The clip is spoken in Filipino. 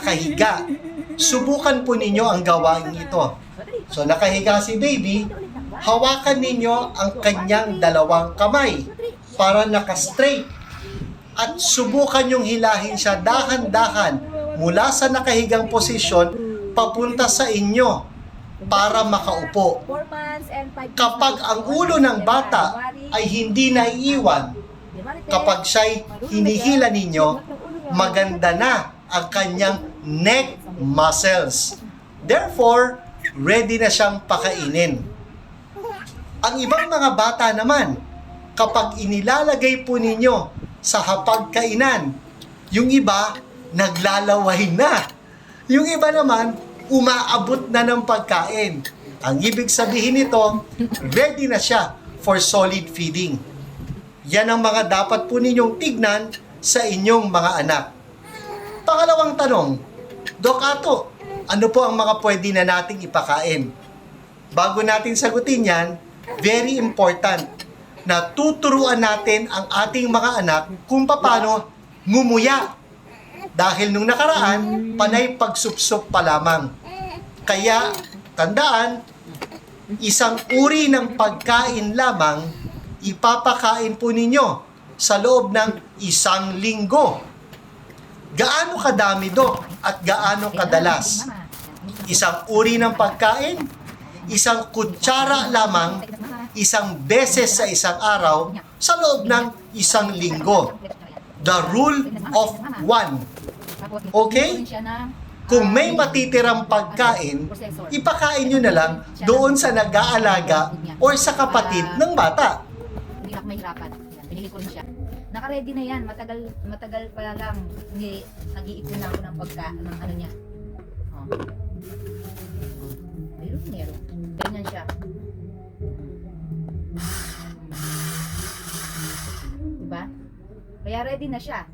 nakahiga. Subukan po ninyo ang gawain ito. So nakahiga si baby, hawakan ninyo ang kanyang dalawang kamay para naka-straight. At subukan yung hilahin siya dahan-dahan mula sa nakahigang posisyon papunta sa inyo para makaupo. Kapag ang ulo ng bata ay hindi naiiwan, kapag siya'y hinihila ninyo, maganda na ang kanyang neck muscles. Therefore, ready na siyang pakainin. Ang ibang mga bata naman, kapag inilalagay po ninyo sa hapagkainan, yung iba, naglalaway na. Yung iba naman, umaabot na ng pagkain. Ang ibig sabihin nito, ready na siya for solid feeding. Yan ang mga dapat po ninyong tignan sa inyong mga anak. Pangalawang tanong, Dok Ato, ano po ang mga pwede na nating ipakain? Bago natin sagutin yan, very important na tuturuan natin ang ating mga anak kung paano ngumuya. Dahil nung nakaraan, panay pagsupsup pa lamang. Kaya, tandaan, isang uri ng pagkain lamang ipapakain po ninyo sa loob ng 1 linggo. Gaano kadami, Dok, at gaano kadalas? Isang uri ng pagkain, isang kutsara lamang, isang beses sa isang araw sa loob ng 1 linggo. The rule of 1. Okay? Kung may matitirang pagkain, ipakain nyo na lang doon sa nag-aalaga o sa kapatid ng bata. Hindi ako mahirapan. Pinili ko rin siya. Naka-ready na yan. Matagal pa lang. Hindi, nag-iipon na ako ng ng ano niya. Oh. Meron. Ganyan siya. Diba? Kaya ready na siya.